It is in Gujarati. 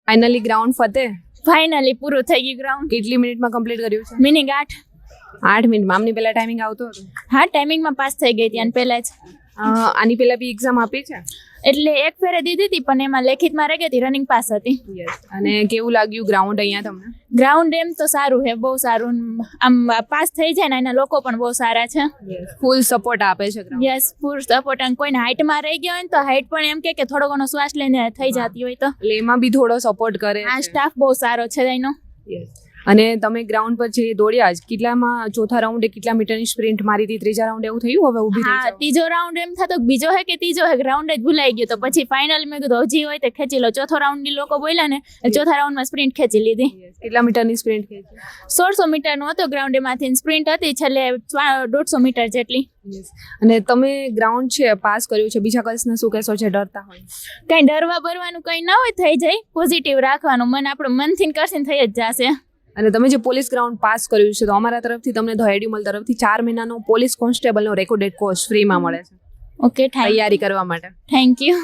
Finally ground ફતે. ફાઇનલી પૂરું થઈ ગયું ગ્રાઉન્ડ. કેટલી મિનિટમાં કમ્પ્લીટ કર્યું છે? મિનિંગ 8. 8 મિનિટમાં. આમની પહેલા ટાઈમિંગ આવતો હતો? હા, ટાઈમિંગમાં પાસ થઈ ગઈ હતી અને પહેલા જ. આની પહેલા બી એક્ઝામ આપી છે? એટલે એક ફેરે દીધી હતી પણ એમાં લેખિતમાં રહી ગઈ હતી, રનિંગ પાસ હતી. અને કેવું લાગ્યું ગ્રાઉન્ડ અહીંયા તમને? ગ્રાઉન્ડ એમ તો સારું છે, બહુ સારું. આમ પાસ થઈ જાય ને એના લોકો પણ બહુ સારા છે. ફૂલ સપોર્ટ આપે છે ગ્રાઉન્ડ? Yes, full support. અને કોઈને હાઇટમાં રહી ગયો હોય ને તો હાઇટ પણ એમ કે થોડો ઘણો શ્વાસ લઈને થઈ જતી હોય તો એટલે એમાં બી થોડો સપોર્ટ કરે. આ સ્ટાફ બહુ સારો છે એનો. અને તમે ગ્રાઉન્ડ પર જે દોડ્યા જ કેટલામાં, ચોથા રાઉન્ડે કેટલા મીટરની સ્પ્રિન્ટ મારી હતી, ત્રીજા રાઉન્ડ એવું થયું હવે ઊભી થઈ હા, જાવ? ત્રીજો રાઉન્ડ એમ થતો બીજો હે કે ત્રીજો હે, રાઉન્ડ જ ભૂલાઈ ગયો. તો પછી ફાઇનલ મેં કીધું હજી હોય તો ખેંચી લો. ચોથો રાઉન્ડની લોકો બોલ્યા ને, ચોથા રાઉન્ડમાં સ્પ્રિન્ટ ખેંચી લીધી. કેટલા મીટરની સ્પ્રિન્ટ ખેંચી? 1600 મીટરનો હતો ગ્રાઉન્ડ, એમાંથી સ્પ્રિન્ટ હતી છેલ્લે 150 મીટર જેટલી. અને તમે ગ્રાઉન્ડ છે પાસ કર્યું છે, બીજા કલ્સને શું કહેશો જે ડરતા હોય? કઈ ડરવા ભરવાનું કઈ ના હોય, થઈ જાય. પોઝિટિવ રાખવાનું, મન આપણું મનથી કરશે થઈ જ જશે. અને તમે જે પોલીસ ગ્રાઉન્ડ પાસ કર્યું છે તો અમારા તરફથી તમને ધ એડ્યુમલ તરફથી 4 મહિનાનો પોલીસ કોન્સ્ટેબલનો રેકોર્ડેડ કોર્સ ફ્રીમાં મળે છે. ઓકે, તૈયારી કરવા માટે. Thank you.